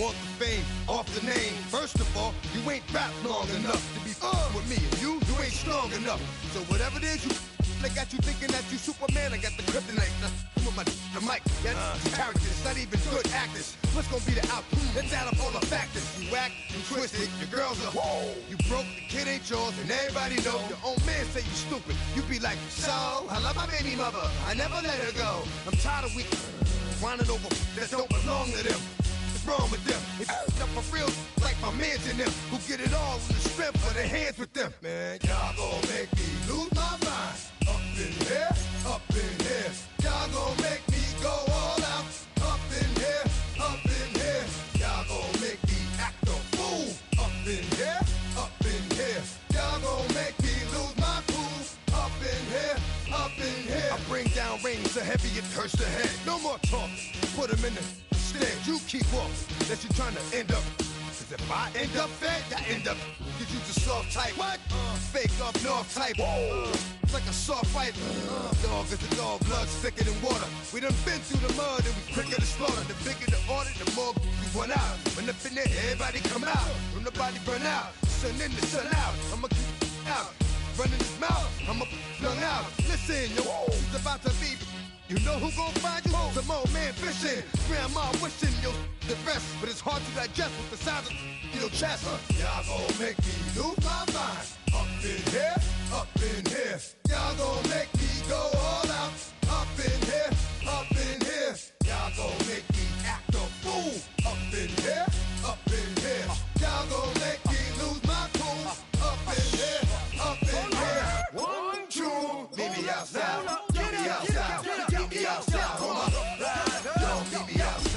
want the fame off the name. First of all, you ain't rap long enough to be with me. And you ain't strong enough. So whatever it is you they got you thinking that you Superman, I got the kryptonite. With the mic, yeah, characters, not even good actors. What's gonna be the outcome? Let's add up all the factors. You whack, you twisted, your girls are whoa. You broke, the kid ain't yours, and everybody know. Your own man say you stupid. You be like, so, I love my baby mother, I never let her go. I'm tired of weak whining over that don't belong to them. What's wrong with them? If you up for real, like my mans in them, who get it all in the strength of their hands with them. Man, y'all gon' make me lose my mind. Up in here, up in here. Y'all gon' make me go all out. Up in here, up in here. Y'all gon' make me act a fool. Up in here, up in here. Y'all gon' make me lose my cool. Up in here, up in here. I bring down rain so heavy it hurts the head. No more talking. Put them in the stand. You keep walking. That you trying to end up. Cause if I end up fed, I end up. Cause you the soft type. What? Fake up north type. It's like a soft fight. Dog is a dog, blood thicker than water. We done been through the mud and we quicker to slaughter. The bigger the order, the more we run out. When up in there, everybody come out. When the body burn out, sun in the sun out. I'ma keep out. Running his mouth, I'ma flung out. Listen, yo, it's about to be. You know who gon' find you? Some old man fishing. Grandma wishing you'll the best, but it's hard to digest with the size of your chest. Y'all gon' make me lose my mind. Up in here, up in here. Y'all gon' make me go all out. Up in here, up in here. Y'all gon' make me act a fool. Up in here, up in here. Y'all gon' make me lose my cool. Up in here, up in here. 1, 2, meet me outside. Meet me outside. Meet me outside. Hold on. Don't meet me outside.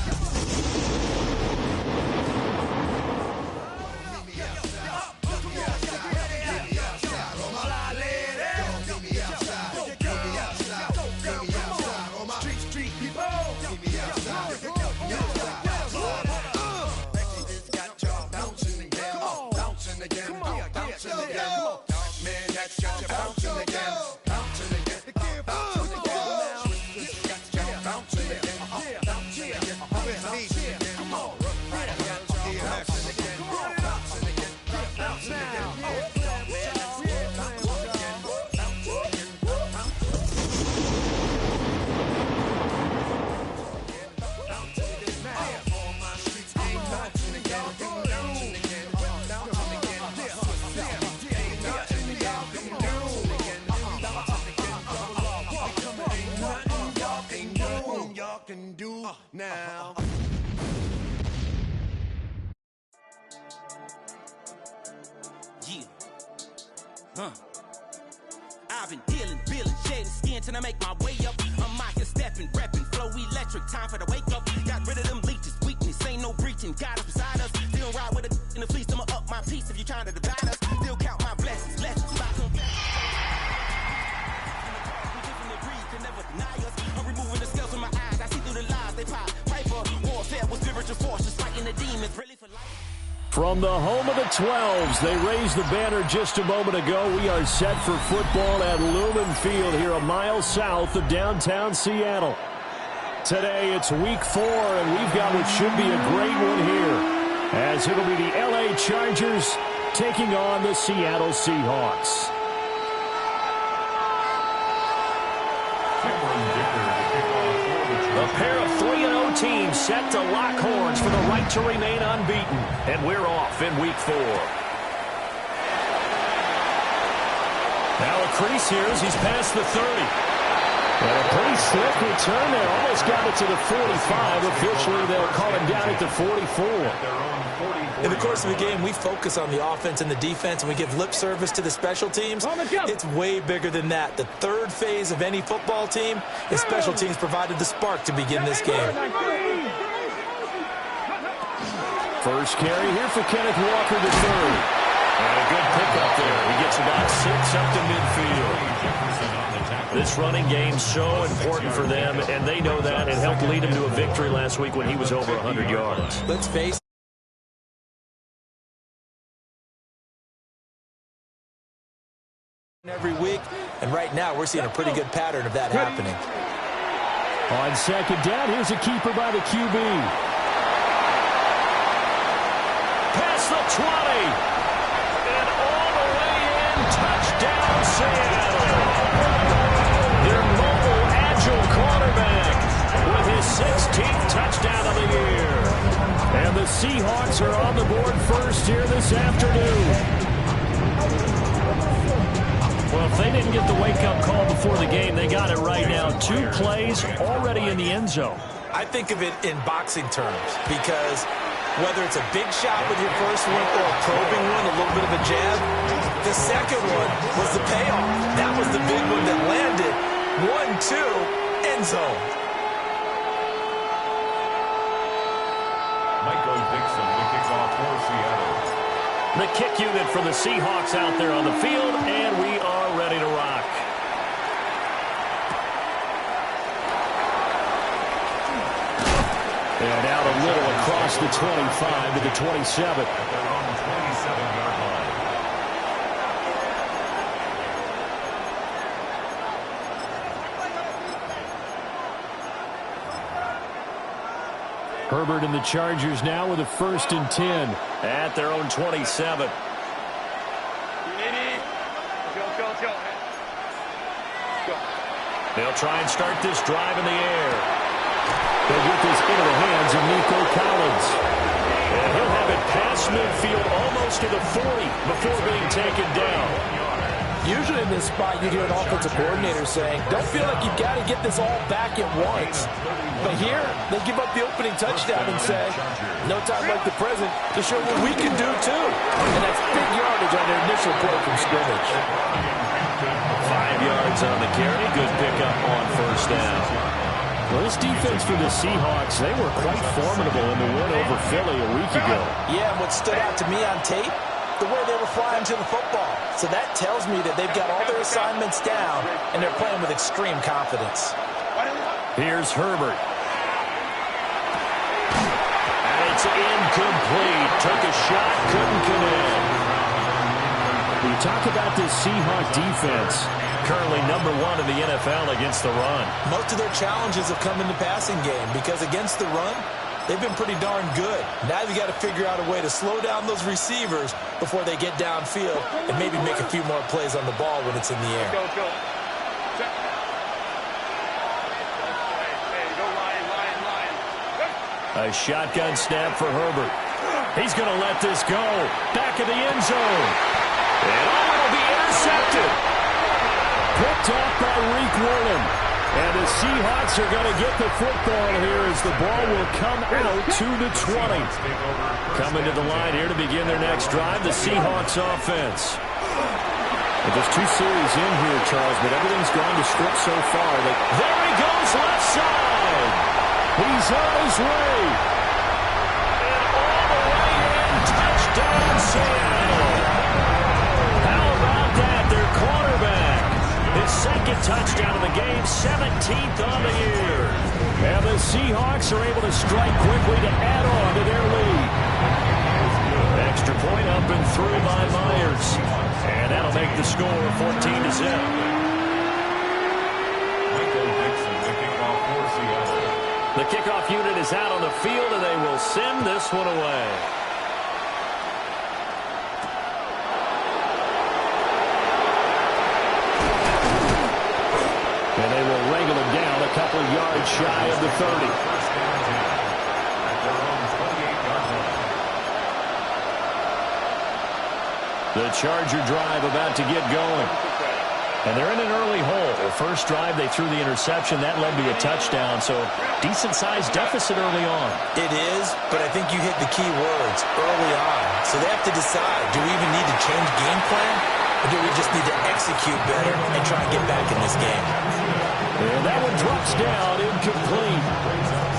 Now. Yeah. I've been dealing, shedding skin till I make my way up. I'm out here stepping, repping, flow electric. Time for the wake up. Got rid of them leeches, weakness, ain't no breaching. Got us beside us. Still ride with a in the fleece. I'ma up my piece if you trying to divide us. Still count my blessings, legends. About them. Can never deny us. I'm removing the scales from my eyes. I see through the lies they pop. Piper, warfare with spiritual forces, fighting the demons. Really for life. From the home of the 12s, they raised the banner just a moment ago. We are set for football at Lumen Field here a mile south of downtown Seattle. Today it's week 4, and we've got what should be a great one here, as it'll be the LA Chargers taking on the Seattle Seahawks. A pair of 3-0 teams set to lock horns for the right to remain unbeaten. And we're off in week 4. Now a crease here as he's past the 30. And a pretty slick return there. Almost got it to the 45. Officially, they'll call him down at the 44. In the course of the game, we focus on the offense and the defense, and we give lip service to the special teams. It's way bigger than that. The third phase of any football team is special teams provided the spark to begin this game. First carry here for Kenneth Walker III. And a good pickup there. He gets about 6 up to midfield. This running game's so important for them, and they know that. It helped lead him to a victory last week when he was over 100 yards. Let's face it. Every week, and right now we're seeing a pretty good pattern of that happening. On second down, here's a keeper by the QB. across the 20. And all the way in. Touchdown, Seattle. Their mobile, agile quarterback with his 16th touchdown of the year. And the Seahawks are on the board first here this afternoon. Well, if they didn't get the wake-up call before the game, they got it right now. 2 plays already in the end zone. I think of it in boxing terms because whether it's a big shot with your first one or a probing one, a little bit of a jab, the second one was the payoff. That was the big one that landed. 1-2, end zone. The kickoff for Seattle. The kick unit for the Seahawks out there on the field, and we are ready to rock. And out a little across the 25 to the 27. At their own 27-yard line. Herbert and the Chargers now with a 1st and 10 at their own 27. They'll try and start this drive in the air. They'll get this into the hands of Nico Collins. And he'll have it past midfield almost to the 40 before being taken down. Usually in this spot, you hear an offensive coordinator saying, don't feel like you've got to get this all back at once. But here, they give up the opening touchdown and say, no time like the present to show what we can do too. And that's big yardage on their initial play from scrimmage. 5 yards on the carry. Good pickup on 1st down. Well, this defense for the Seahawks, they were quite formidable in the win over Philly a week ago. Yeah, and what stood out to me on tape, the way they were flying to the football. So that tells me that they've got all their assignments down, and they're playing with extreme confidence. Here's Herbert. And it's incomplete. Took a shot, couldn't connect. When you talk about this Seahawk defense, currently number 1 in the NFL against the run. Most of their challenges have come in the passing game because against the run, they've been pretty darn good. Now you got to figure out a way to slow down those receivers before they get downfield and maybe make a few more plays on the ball when it's in the air. A shotgun snap for Herbert. He's going to let this go. Back in the end zone. And it'll be intercepted. Picked off by Reek Woolen. And the Seahawks are going to get the football here as the ball will come out to the 20. Coming to the line here to begin their next drive, the Seahawks offense. Well, there's 2 series in here, Charles, but everything's gone to script so far. There he goes, left side. He's on his way. And all the way in, touchdown Seattle. How about that, their quarterback? His 2nd touchdown of the game, 17th on the year. And the Seahawks are able to strike quickly to add on to their lead. Extra point up and through by Myers. And that'll make the score 14-0. The kickoff unit is out on the field, and they will send this one away. And they will wrangle him down a couple of yards shy of the 30. The Charger drive about to get going. And they're in an early hole. First drive, they threw the interception. That led to a touchdown, so decent-sized deficit early on. It is, but I think you hit the key words, early on. So they have to decide, do we even need to change game plan, or do we just need to execute better and try and get back in this game? And that one drops down, incomplete.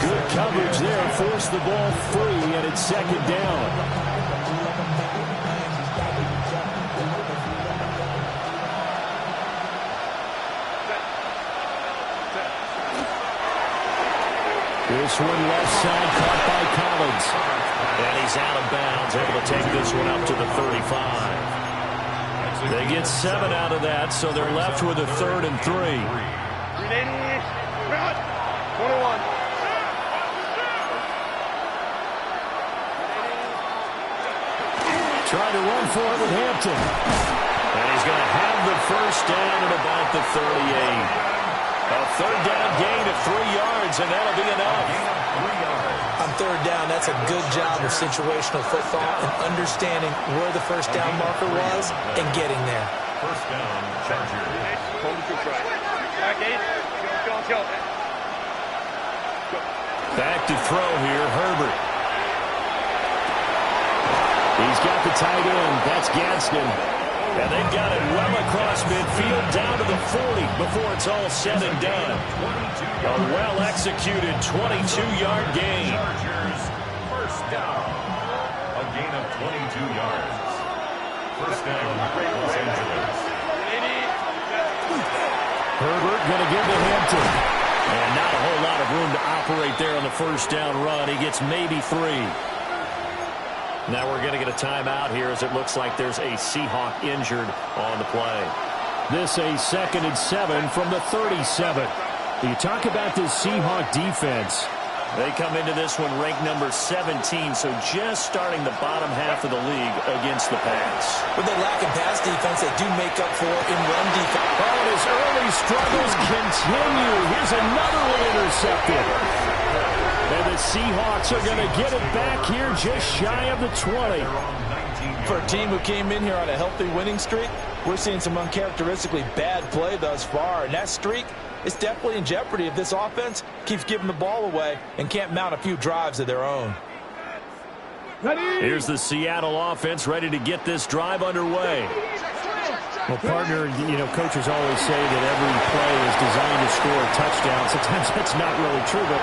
Good coverage there, forced the ball free, and it's 2nd down. This one left side caught by Collins. And he's out of bounds, able to take this one up to the 35. They get 7 out of that, so they're left with a 3rd and 3. 21. Trying to run for it with Hampton. And he's going to have the first down at about the 38. A third down gain of 3 yards, and that'll be enough. On third down, that's a good job of situational football and understanding where the first down marker was and getting there. First down, Chargers. Back to throw here, Herbert. He's got the tight end. That's Gadsden. And they've got it well across midfield down to the 40 before it's all said and done. A well-executed 22-yard gain. Chargers, first down. A gain of 22 yards. First down, Los Angeles. Herbert going to give to Hampton. And not a whole lot of room to operate there on the first down run. He gets maybe 3. Now we're going to get a timeout here as it looks like there's a Seahawk injured on the play. This a 2nd and 7 from the 37. You talk about this Seahawk defense. They come into this one ranked number 17, so just starting the bottom half of the league against the pass. With they lack in pass defense, they do make up for in run defense. Oh, and his early struggles continue. Here's another one intercepted. And the Seahawks are going to get it back here just shy of the 20. For a team who came in here on a healthy winning streak, we're seeing some uncharacteristically bad play thus far. And that streak is definitely in jeopardy if this offense keeps giving the ball away and can't mount a few drives of their own. Here's the Seattle offense ready to get this drive underway. Well, partner, you know, coaches always say that every play is designed to score a touchdown. Sometimes that's not really true, but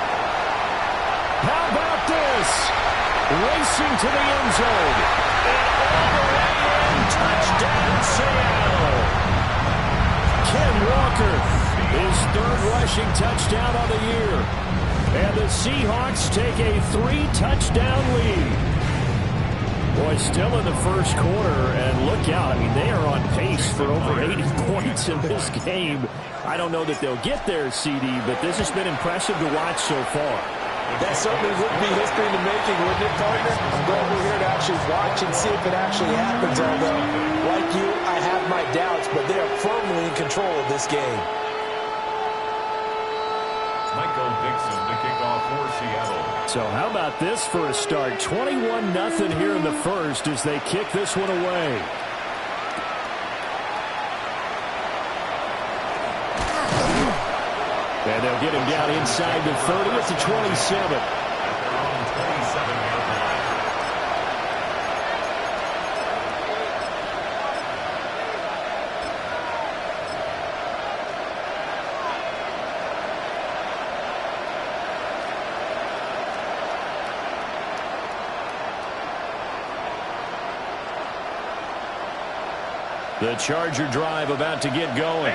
how about this? Racing to the end zone. And all the way in. Touchdown, Seattle. Ken Walker, his 3rd rushing touchdown of the year. And the Seahawks take a 3-touchdown lead. Boy, still in the first quarter, and look out. I mean, they are on pace for over 80 points in this game. I don't know that they'll get there, CD, but this has been impressive to watch so far. That certainly would be history in the making, wouldn't it, partner? I'm glad we're here to actually watch and see if it actually happens, although, like you, I have my doubts, but they are firmly in control of this game. Michael Dixon to kick off for Seattle. So how about this for a start? 21-0 here in the first as they kick this one away. And they'll get him down inside the 30 at the 27. The Charger drive about to get going.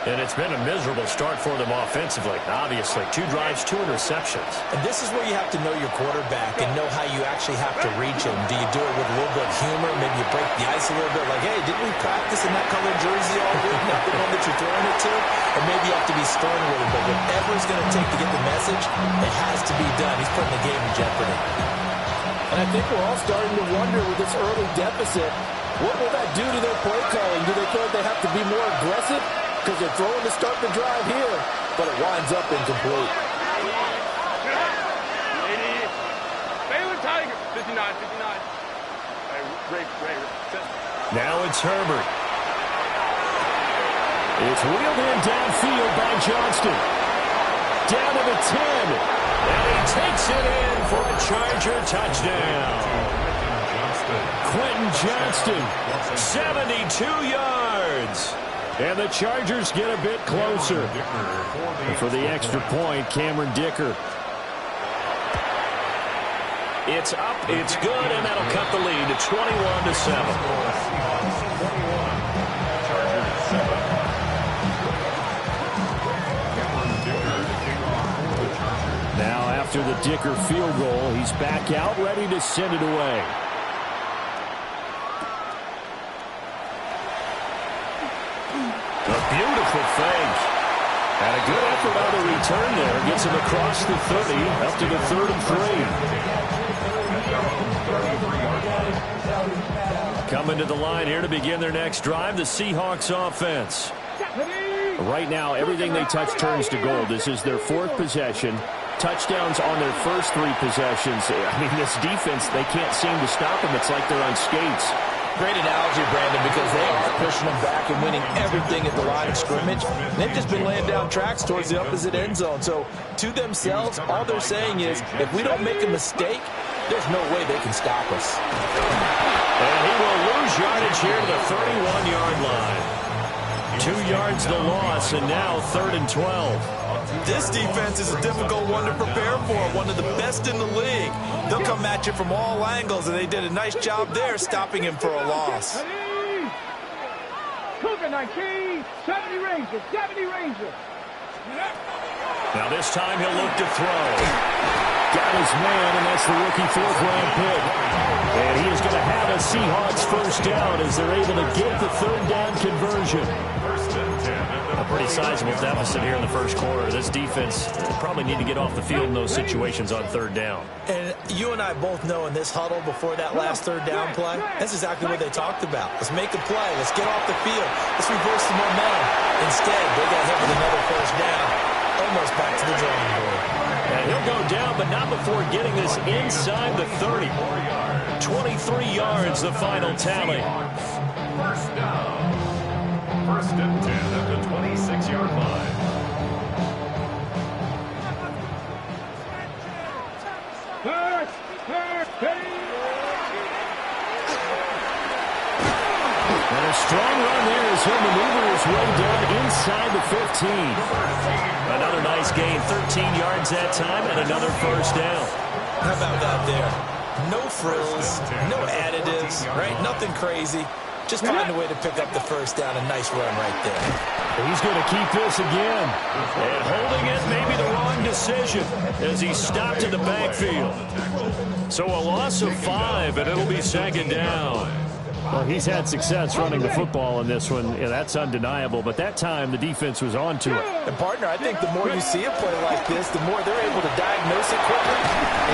And it's been a miserable start for them offensively. Obviously, 2 drives, 2 interceptions. And this is where you have to know your quarterback and know how you actually have to reach him. Do you do it with a little bit of humor? Maybe you break the ice a little bit. Like, hey, didn't we practice in that colored jersey all week? Not the one that you're throwing it to? Or maybe you have to be stern with him. But whatever it's going to take to get the message, it has to be done. He's putting the game in jeopardy. And I think we're all starting to wonder with this early deficit, what will that do to their play calling? Do they feel like they have to be more aggressive? Because they're throwing to start the drive here, but it winds up incomplete. Now it's Herbert. It's wheeled in downfield by Johnston. Down to the 10. And he takes it in for a Charger touchdown. Quentin Johnston, 72 yards. And the Chargers get a bit closer. And for the extra point, Cameron Dicker. It's up, it's good, and that'll cut the lead to 21-7. Now after the Dicker field goal, he's back out, ready to send it away. A beautiful fake. And a good effort on the return there. Gets him across the 30, up to the 3rd and 3. Coming to the line here to begin their next drive, the Seahawks offense. Right now, everything they touch turns to gold. This is their fourth possession. Touchdowns on their first three possessions. I mean, this defense, they can't seem to stop them. It's like they're on skates. Great analogy, Brandon, because they are pushing them back and winning everything at the line of scrimmage. They've just been laying down tracks towards the opposite end zone. So, to themselves, all they're saying is, if we don't make a mistake, there's no way they can stop us. And he will lose yardage here to the 31-yard line. 2 yards the loss, and now 3rd and 12. This defense is a difficult one to prepare for, one of the best in the league. They'll come at you from all angles, and they did a nice job there stopping him for a loss. 19, 70 Rangers, 70 Rangers. Now this time he'll look to throw. Got his man, and that's the rookie 4th-round pick. And he is going to have a Seahawks first down as they're able to get the 3rd down conversion. A pretty sizable deficit here in the first quarter. This defense will probably need to get off the field in those situations on 3rd down. And you and I both know in this huddle before that last 3rd down play, that's exactly what they talked about. Let's make a play. Let's get off the field. Let's reverse the momentum. Instead, they got hit with another first down. Almost back to the drawing board. And he'll go down, but not before getting this inside the 30. 23 yards, the final tally. First down. 1st and 10 at the 26-yard line. And a strong run there as he'll maneuver his way down inside the 15. Another nice gain, 13 yards that time, and another first down. How about that there? No frills, no additives, right? Nothing crazy. Just find a way to pick up the first down. A nice run right there. He's going to keep this again. And holding it may be the wrong decision as he stopped in the backfield. So a loss of 5, and it'll be 2nd down. Well, he's had success running the football in this one. Yeah, that's undeniable. But that time, the defense was on to it. And, partner, I think the more you see a play like this, the more they're able to diagnose it quickly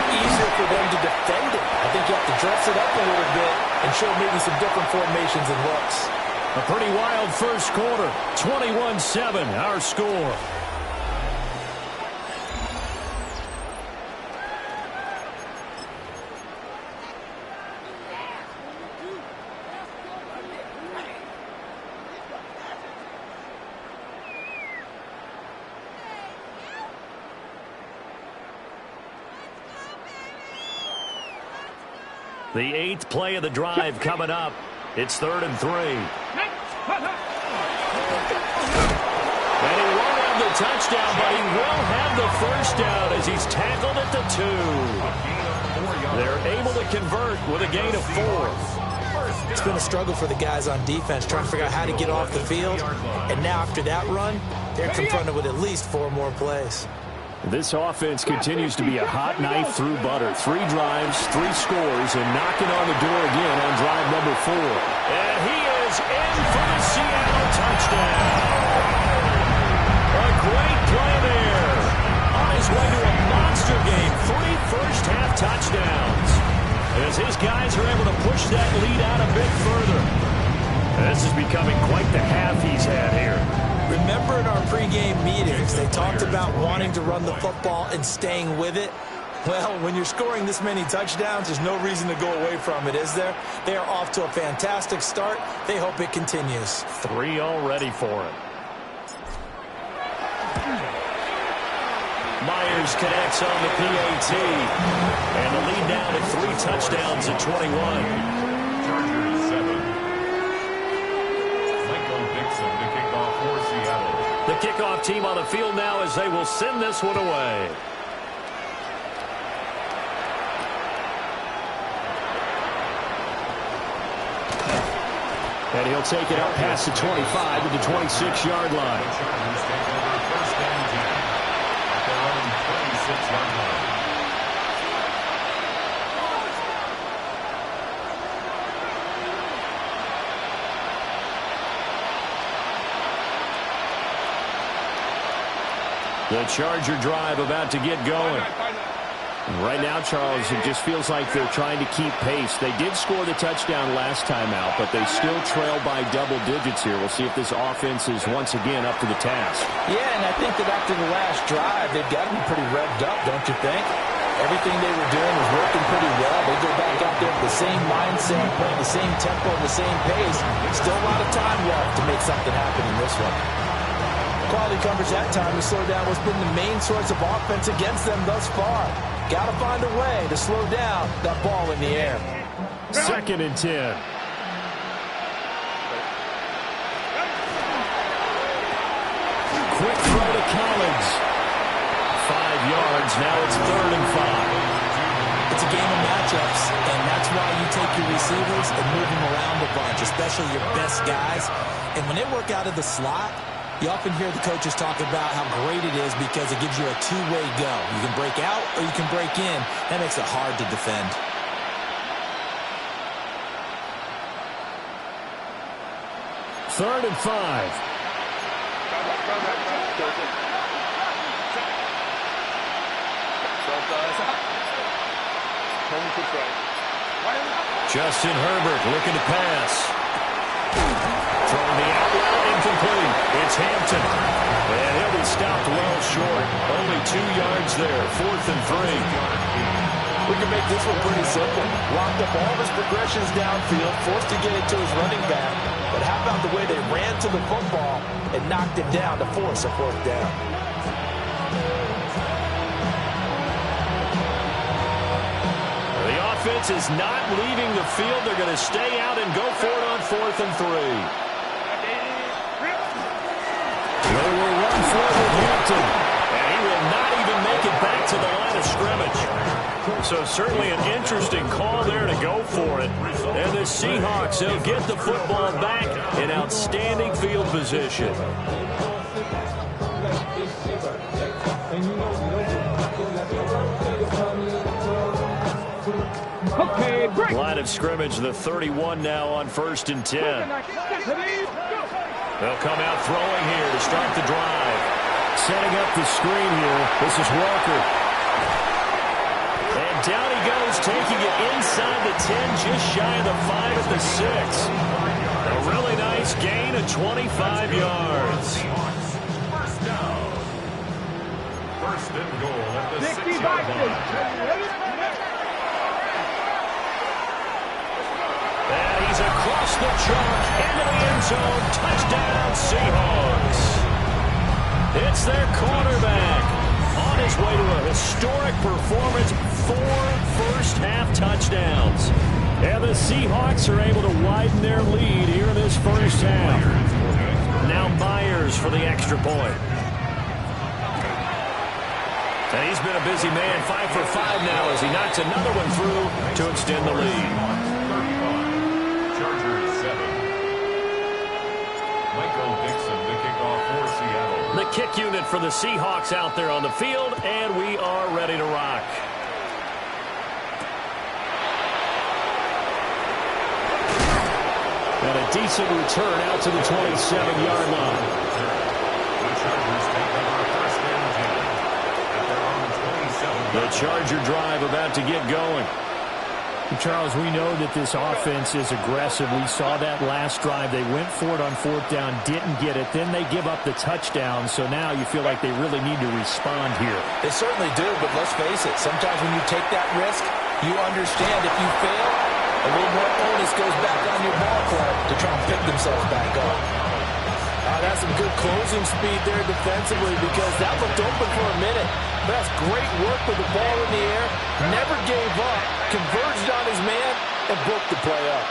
and easier for them to defend it. I think you have to dress it up a little bit and show maybe some different formations and looks. A pretty wild first quarter. 21-7, our score. The 8th play of the drive coming up. It's 3rd and 3. And he won't have the touchdown, but he will have the first down as he's tackled at the 2. They're able to convert with a gain of 4. It's been a struggle for the guys on defense trying to figure out how to get off the field. And now after that run, they're confronted with at least 4 more plays. This offense continues to be a hot knife through butter. 3 drives, 3 scores, and knocking on the door again on drive number 4. And he is in for the Seattle touchdown. A great play there. On his way to a monster game. 3 first-half touchdowns. As his guys are able to push that lead out a bit further. This is becoming quite the half he's had here. Remember in our pregame meetings, they talked about wanting to run the football and staying with it. Well, when you're scoring this many touchdowns, there's no reason to go away from it, is there? They are off to a fantastic start. They hope it continues. 3 already for him. Myers connects on the PAT. And the lead down at 3 touchdowns at 21. The kickoff team on the field now as they will send this one away. And he'll take it up past the 25 to the 26-yard line. The Charger drive about to get going. Right now, Charles, it just feels like they're trying to keep pace. They did score the touchdown last time out, but they still trail by double digits here. We'll see if this offense is once again up to the task. Yeah, and I think that after the last drive, they've got to be pretty revved up, don't you think? Everything they were doing was working pretty well. They go back out there with the same mindset, playing the same tempo, the same pace. Still a lot of time left to make something happen in this one. Quality coverage that time to slow down what's been the main source of offense against them thus far. Got to find a way to slow down that ball in the air. 2nd and 10. Quick throw to Collins. 5 yards. Now it's 3rd and 5. It's a game of matchups, and that's why you take your receivers and move them around a bunch, especially your best guys. And when they work out of the slot, you often hear the coaches talk about how great it is because it gives you a two-way go. You can break out or you can break in. That makes it hard to defend. Third and 5. Justin Herbert looking to pass. Throwing the out route, incomplete. It's Hampton. And he'll be stopped well short. Only 2 yards there. 4th and 3. We can make this one pretty simple. Locked up all of his progressions downfield, forced to get it to his running back. But how about the way they ran to the football and knocked it down to force a 4th down? The offense is not leaving the field. They're going to stay out and go for it on 4th and 3. They will run for it with Hampton. And he will not even make it back to the line of scrimmage. So certainly an interesting call there to go for it. And the Seahawks, they'll get the football back in outstanding field position. Okay, break. Line of scrimmage, the 31 now on 1st and 10. They'll come out throwing here to start the drive. Setting up the screen here. This is Walker. And down he goes, taking it inside the 10, just shy of the 5 at the 6. A really nice gain of 25 yards. First down. 1st and goal at the 6-yard line. And he's across the chalk into the end zone. Touchdown, Seahawks. It's their quarterback on his way to a historic performance. 4 first-half touchdowns. And the Seahawks are able to widen their lead here in this first half. Now Myers for the extra point. And he's been a busy man. 5 for 5 now as he knocks another one through to extend the lead. The kick unit for the Seahawks out there on the field, and we are ready to rock. And a decent return out to the 27-yard line. The Charger drive about to get going. Charles, we know that this offense is aggressive. We saw that last drive. They went for it on 4th down, didn't get it. Then they give up the touchdown. So now you feel like they really need to respond here. They certainly do, but let's face it. Sometimes when you take that risk, you understand if you fail, a little more onus goes back on your ball club to try and pick themselves back up. That's some good closing speed there defensively because that looked open for a minute. That's great work with the ball in the air. Never gave up. Converged on his man and broke the play up.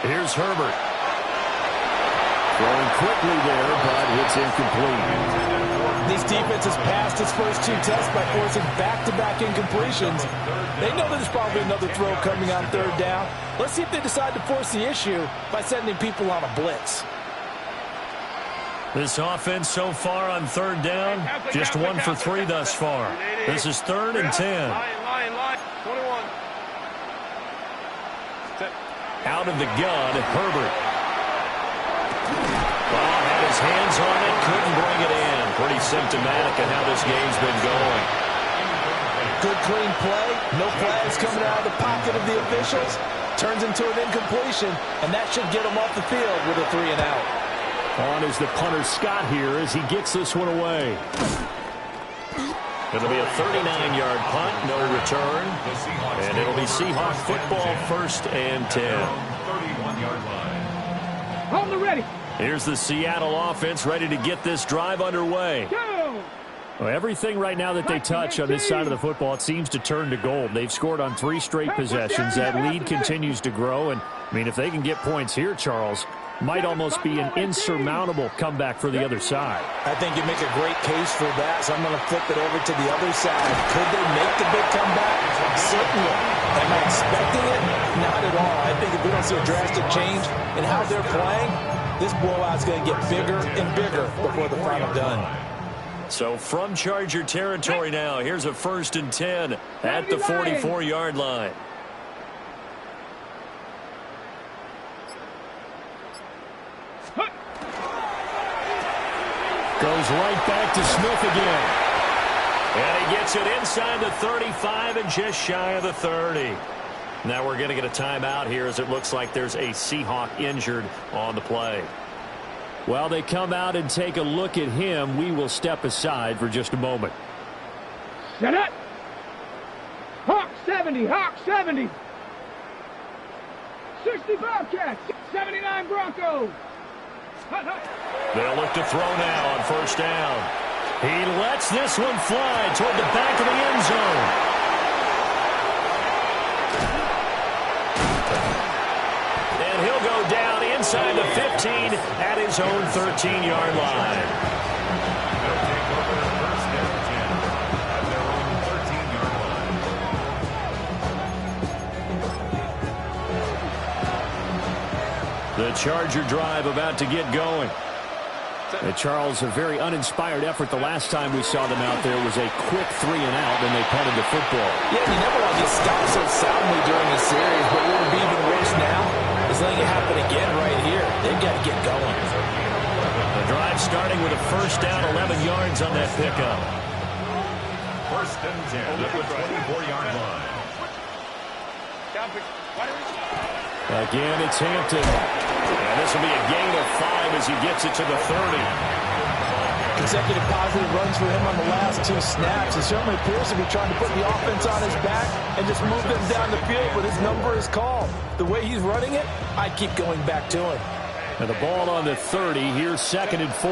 Here's Herbert. Throwing quickly there, but it's incomplete. These defenses passed its first 2 tests by forcing back-to-back incompletions. They know there's probably another throw coming on 3rd down. Let's see if they decide to force the issue by sending people on a blitz. This offense so far on 3rd down, just 1 for 3 thus far. This is 3rd and 10. Line. 21. Out of the gun, Herbert. Well, that is his hands on it, couldn't bring it in. Pretty symptomatic of how this game's been going. Good clean play. No flags coming out of the pocket of the officials. Turns into an incompletion, and that should get him off the field with a 3 and out. On is the punter Scott here as he gets this one away. It'll be a 39-yard punt, no return. And it'll be Seahawk football, 1st and 10. 31-yard line. Hold the ready. Here's the Seattle offense ready to get this drive underway. Well, everything right now that they touch on this side of the football, it seems to turn to gold. They've scored on 3 straight possessions. That lead continues to grow. And, I mean, if they can get points here, Charles, might almost be an insurmountable comeback for the other side. I think you make a great case for that, so I'm going to flip it over to the other side. Could they make the big comeback? Certainly. Am I expecting it? Not at all. I think if we don't see a drastic change in how they're playing, this blowout's going to get bigger and bigger before the final done. So from Charger territory now, here's a 1st and 10 at the 44-yard line. Goes right back to Smith again. And he gets it inside the 35 and just shy of the 30. Now we're going to get a timeout here as it looks like there's a Seahawk injured on the play. While they come out and take a look at him, we will step aside for just a moment. Set up. Hawk 70, Hawk 70. 60 Bobcats, 79 Broncos. They'll look to throw now on 1st down. He lets this one fly toward the back of the end zone. And he'll go down inside the 15 at his own 13-yard line. They'll take over 1st and 10 at their own 13-yard line. The Charger drive about to get going. Charles, a very uninspired effort. The last time we saw them out there was a quick 3 and out, then they punted the football. Yeah, you never want to get stopped so soundly during the series, but what would be even worse now is letting it happen again right here. They've got to get going. The drive starting with a 1st down, 11 yards on that pickup. 1st and 10 at the 24-yard line. Again, it's Hampton. And this will be a gain of 5 as he gets it to the 30. Consecutive positive runs for him on the last 2 snaps. He certainly appears to be trying to put the offense on his back and just move them down the field, but his number is called. The way he's running it, I keep going back to him. And the ball on the 30. Here's 2nd and 4.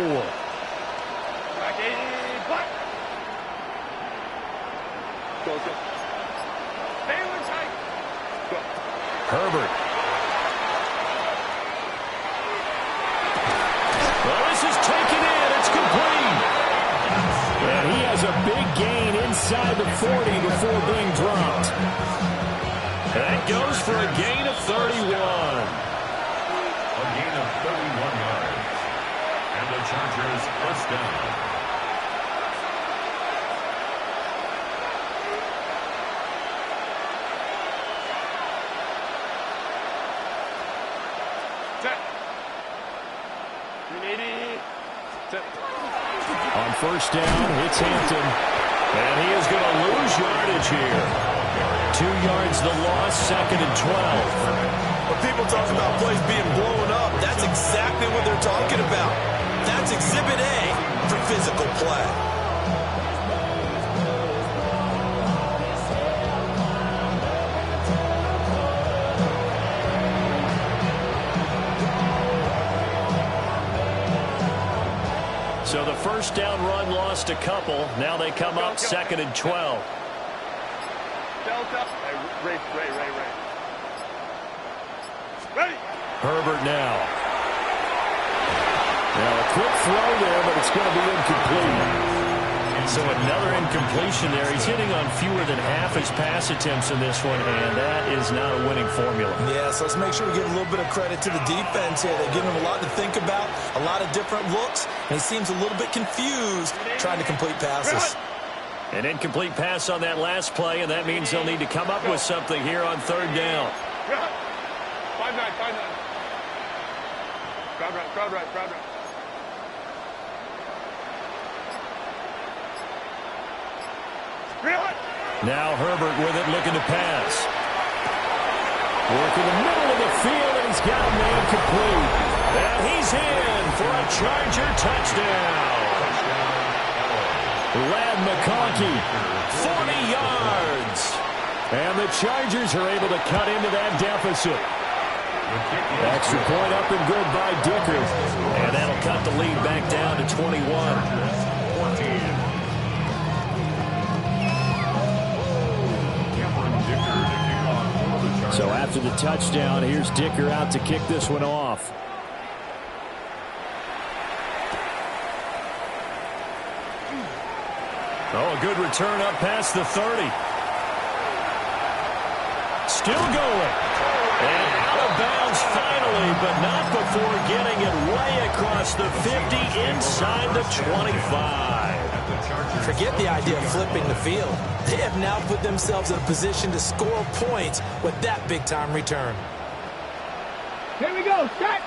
Herbert. Well, this is taken in. It's complete. And he has a big gain inside the 40 before being dropped. That goes for a gain of 31. A gain of 31 yards. And the Chargers 1st down. On 1st down, it's Hampton. And he is going to lose yardage here. 2 yards the loss, 2nd and 12. When people talk about plays being blown up, that's exactly what they're talking about. That's Exhibit A for physical play. So the 1st down run lost a couple. Now they come up 2nd and 12. Delta. Ray. Ready. Herbert now. Now a quick throw there, but it's going to be incomplete. So another incompletion there. He's hitting on fewer than half his pass attempts in this one, and that is not a winning formula. Yeah, so let's make sure we give a little bit of credit to the defense here. They're giving him a lot to think about, a lot of different looks, and he seems a little bit confused trying to complete passes. An incomplete pass on that last play, and that means they'll need to come up with something here on 3rd down. 5-9. Crowd right. Now Herbert with it, looking to pass. Working the middle of the field, and he's got a man complete. And he's in for a Charger touchdown. Lad McConkey, 40 yards. And the Chargers are able to cut into that deficit. Extra point up and good by Dicker. And that'll cut the lead back down to 21. So after the touchdown, here's Dicker out to kick this one off. Oh, a good return up past the 30. Still going. And out of bounds finally, but not before getting it way across the 50 inside the 25. Forget the idea of flipping the field. They have now put themselves in a position to score points with that big-time return. Here we go. Start.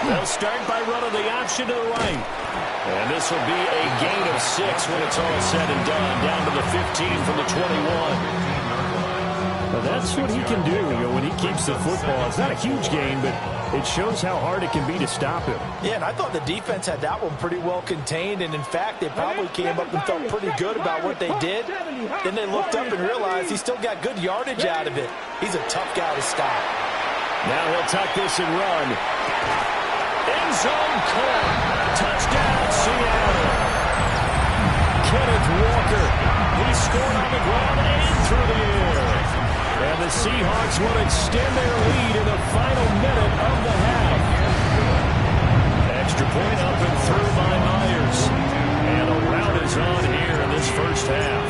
They'll start by running the option to the right. And this will be a gain of 6 when it's all said and done. Down to the 15 from the 21. Well, that's what he can do, when he keeps the football. It's not a huge gain, but it shows how hard it can be to stop him. Yeah, and I thought the defense had that one pretty well contained, and in fact, they probably came up and felt pretty good about what they did. Then they looked up and realized he still got good yardage out of it. He's a tough guy to stop. Now he'll tuck this and run. End zone caught. Touchdown, Seattle. Kenneth Walker. He scored on the ground and through the air. And the Seahawks will extend their lead in the final minute of the half. Extra point up and through by Myers. And a rout is on here in this first half.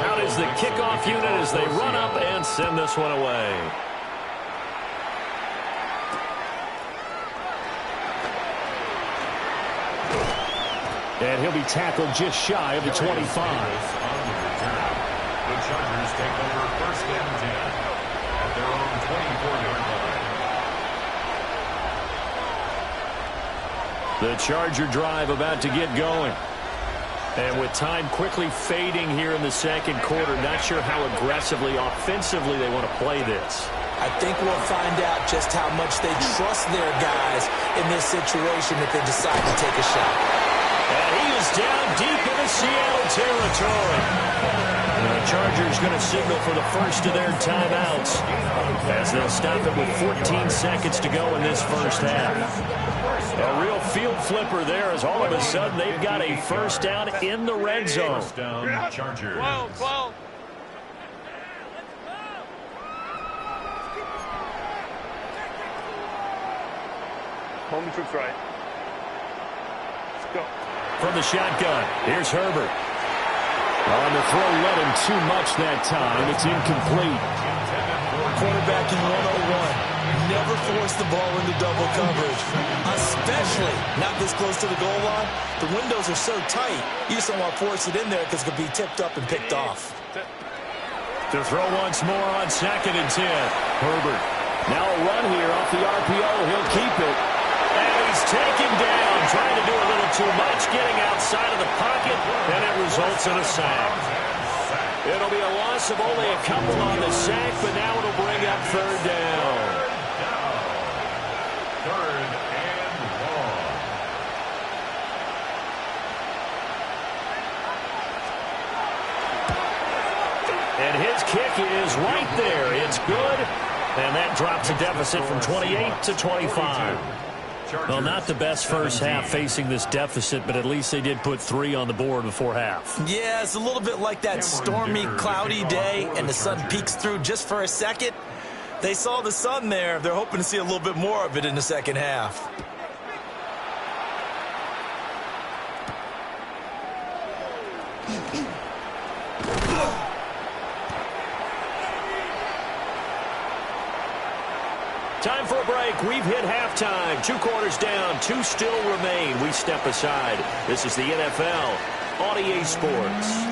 Out is the kickoff unit as they run up and send this one away. And he'll be tackled just shy of the 25. The Chargers take over first and 10 at their own 24-yard line. The Charger drive about to get going. And with time quickly fading here in the second quarter, not sure how aggressively, offensively they want to play this. I think we'll find out just how much they trust their guys in this situation if they decide to take a shot. And he is down deep into Seattle territory. The Chargers going to signal for the first of their timeouts as they'll stop it with 14 seconds to go in this first half. A real field flipper there as all of a sudden they've got a first down in the red zone. First down, Chargers. 12. Home troops right. Let's go. From the shotgun, here's Herbert. On the throw, let him too much that time. It's incomplete. Quarterback in 101. Never force the ball into double coverage, especially not this close to the goal line. The windows are so tight, you just don't want to force it in there because it could be tipped up and picked off. To throw once more on 2nd and 10. Herbert. Now a run here off the RPO. He'll keep it. And he's taken down, trying to do a little too much, getting outside of the pocket, and it results in a sack. It'll be a loss of only a couple on the sack, but now it'll bring up third down. Third and long. And his kick is right there. It's good, and that drops a deficit from 28 to 25. Well, not the best first half facing this deficit, but at least they did put 3 on the board before half. Yeah, it's a little bit like that stormy, cloudy day, and the sun peeks through just for a second. They saw the sun there. They're hoping to see a little bit more of it in the second half. Time for a break. We've hit halftime. 2 quarters down. 2 still remain. We step aside. This is the NFL on EA Sports.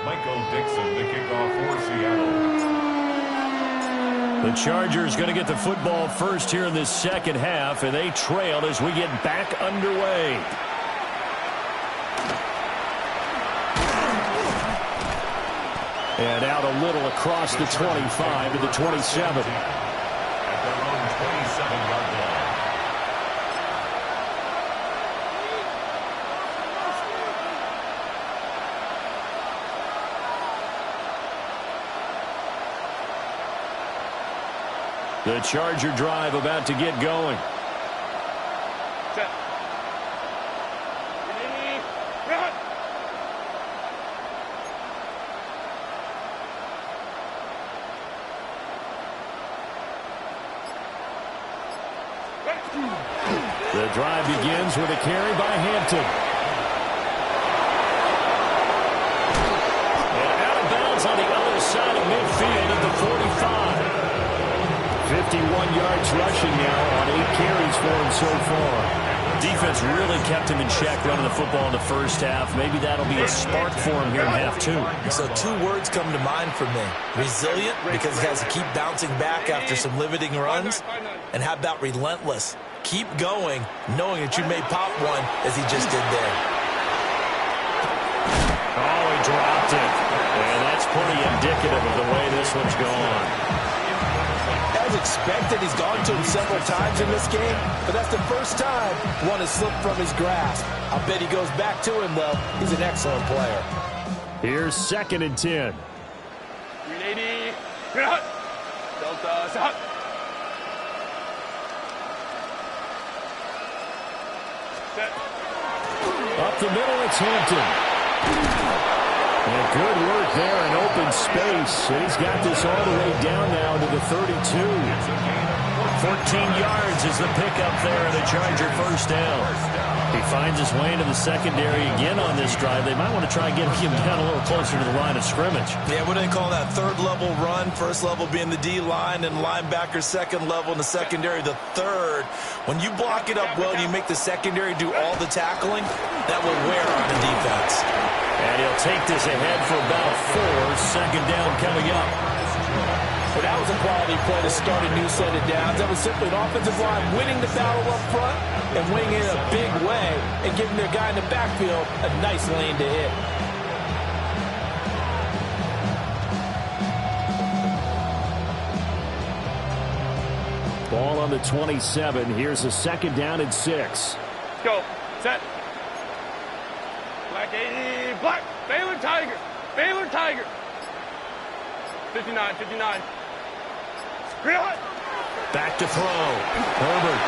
Michael Dixon, the kickoff for Seattle. The Chargers going to get the football first here in this second half, and they trail as we get back underway. And out a little across the 25 to the 27. At their own 27-yard line. The Charger drive about to get going. Set. Ready, run. The drive begins with a carry by Hampton. And out of bounds on the other side of midfield at the 45. 51 yards rushing now on 8 carries for him so far. Defense really kept him in check running the football in the first half. Maybe that'll be a spark for him here in half two. So 2 words come to mind for me. Resilient, because he has to keep bouncing back after some limiting runs. And how about relentless? Keep going, knowing that you may pop one as he just did there. Oh, he dropped it. And that's pretty indicative of the way this one's gone. As expected, he's gone to him several times in this game, but that's the first time one has slipped from his grasp. I'll bet he goes back to him, though. He's an excellent player. Here's 2nd and 10. 380. Run. Delta shot. Set. Up the middle, it's Hampton. And good work there in open space. And he's got this all the way down now to the 32. 14 yards is the pickup there, and a Charger first down. He finds his way into the secondary again on this drive. They might want to try and get him down a little closer to the line of scrimmage. Yeah, what do they call that? 3rd level run. 1st level being the D-line, and linebacker 2nd level, and the secondary the 3rd. When you block it up well and you make the secondary do all the tackling, that will wear on the defense. And he'll take this ahead for about 4. 2nd down coming up. But that was a quality play to start a new set of downs. That was simply an offensive line winning the battle up front and winning it in a big way and giving their guy in the backfield a nice lane to hit. Ball on the 27. Here's a 2nd down and 6. Go. Set. Black 80. Black. Baylor Tiger. Baylor Tiger. 59. 59. Run. Back to throw. Herbert.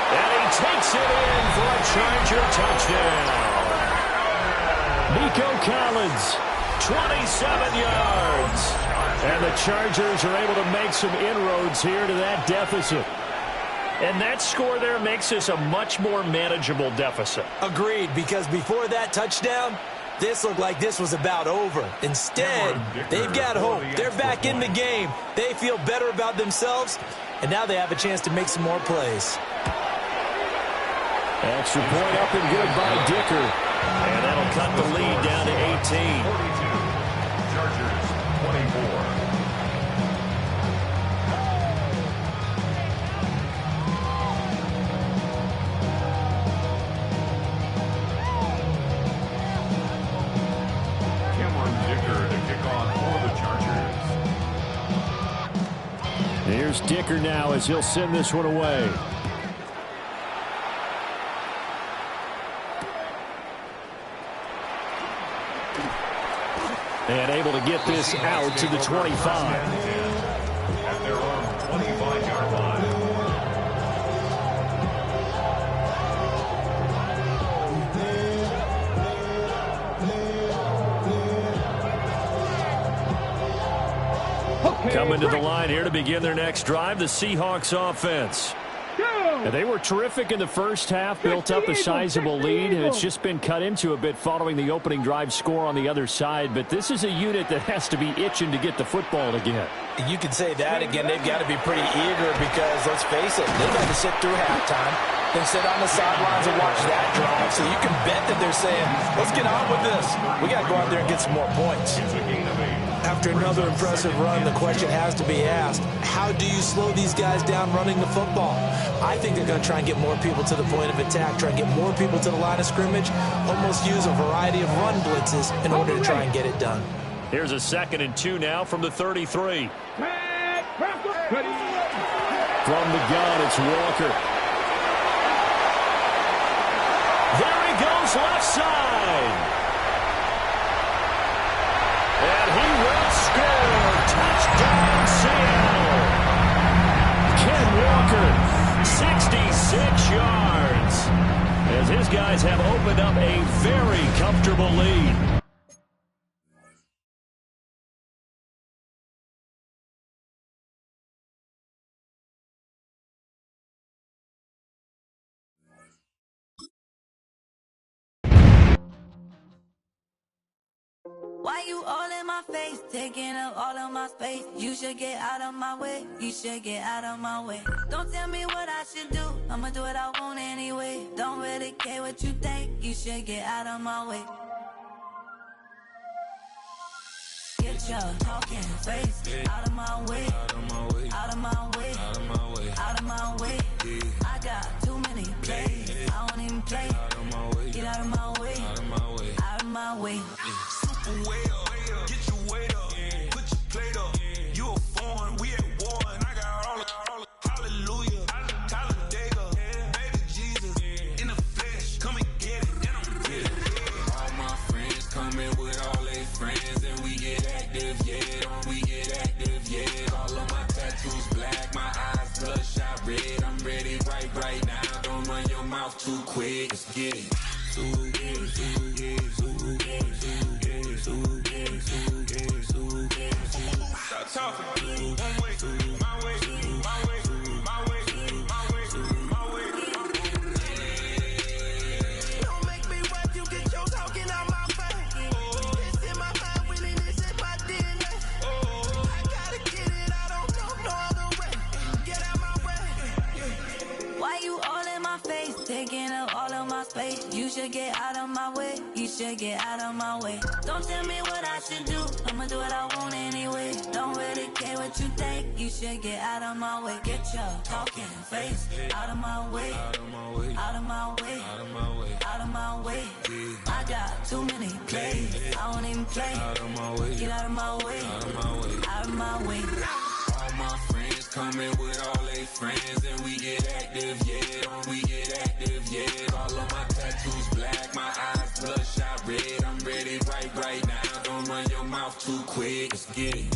And he takes it in for a Charger touchdown. Nico Collins, 27 yards. And the Chargers are able to make some inroads here to that deficit. And that score there makes this a much more manageable deficit. Agreed, because before that touchdown, this looked like this was about over. Instead, they've got hope. They're back in the game. They feel better about themselves, and now they have a chance to make some more plays. Extra point up and good by Dicker. And that'll cut the lead down to 18. 42. Chargers 24. Here's Dicker now as he'll send this one away. And able to get this out to the 25. At their own 25-yard line. Coming to the line here to begin their next drive, the Seahawks offense. And they were terrific in the first half, built up a sizable lead, and it's just been cut into a bit following the opening drive score on the other side. But this is a unit that has to be itching to get the football again. You can say that again. They've got to be pretty eager because, let's face it, they've had to sit through halftime, then sit on the sidelines and watch that drive. So you can bet that they're saying, let's get on with this. We got to go out there and get some more points. It's a gain of 8. After another impressive run, the question has to be asked, how do you slow these guys down running the football? I think they're going to try and get more people to the point of attack, try and get more people to the line of scrimmage, almost use a variety of run blitzes in order to try and get it done. Here's a 2nd and 2 now from the 33. From the gun, it's Walker. There he goes, left side. And he will score. Touchdown, Seattle. Ken Walker, 66 yards. As his guys have opened up a very comfortable lead. Why you all in my face, taking up all of my space? You should get out of my way, you should get out of my way. Don't tell me what I should do, I'ma do what I want anyway. Don't really care what you think, you should get out of my way. Get your talking face out of my way, out of my way, out of my way, out of my way, out of my way. I got too many plays, I don't even play. Get out of my way, out of my way, out of my way. Well, get your weight up, put your plate up. You a foreign, we at war, and I got all the hallelujah, Talladega, baby Jesus, in the flesh, come and get it, and I'm get it. All my friends coming with all their friends, and we get active, yeah, don't we get active, yeah. All of my tattoos black, my eyes bloodshot red. I'm ready right now, don't run your mouth too quick, let's get it. Stop talking. One way, my way, my way, my way, my way, my way. Don't make me wet, you get your talking out my face. It's in my mind, winning this in my DNA. I gotta get it, I don't know no other way. Get out my way. Why you all in my face, taking up all of my space? You should get out of my way, you should get out of my way. Don't tell me what I should do, I'ma do what I want anyway. Don't really care what you think, you should get out of my way. Get your talking face out of my way, out of my way, out of my way, out of my way, out of my way. I got too many plays, I don't even play. Get out of my way, out of my way, out of my way. All my friends coming with all their friends, and we get active, yeah, don't we get active, yeah. All of my tattoos black, my eyes bloodshot red. I'm ready right now, don't run your mouth too quick, let's get it.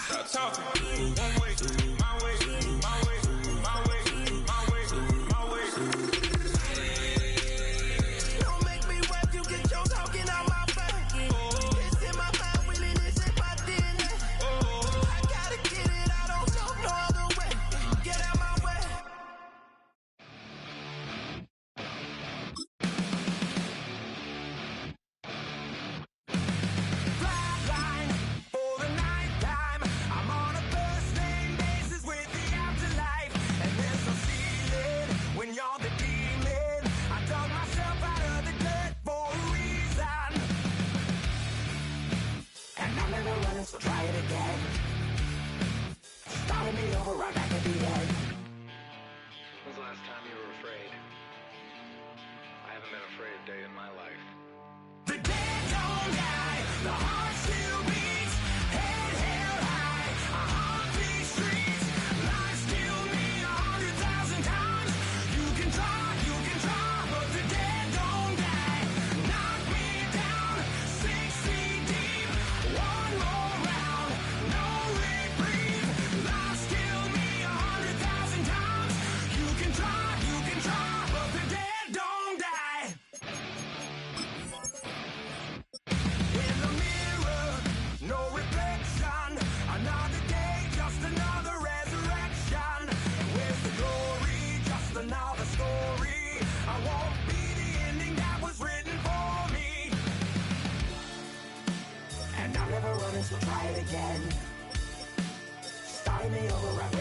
Stop talking. One way, my way, my way, my way, my way, my way. Don't make me wet, you get your talking out my face. It's in my mind, winning this in my DNA. I gotta get it, I don't know no other way. Get out my way. Flatline for the night time. I'm on a first name basis with the afterlife, and there's no ceiling when you're the demon. I dug myself out of the dirt for a reason, and I'm never running, so try it again. Starting me over right back at the end. When's the last time you were afraid? I haven't been afraid a day in my life. The dead don't die, the heart still beats, head held high, I haunt these streets. Lies kill me 100,000 times. You can try, but the dead don't die. Knock me down 6 feet deep. One more round, no reprieve. Lies kill me 100,000 times. You can try, but the dead don't die. In the mirror, no reflection. Another day, just another resurrection. Where's the glory? Just another story. I won't be the ending that was written for me. And I'm never running, so try it again. Starting me over right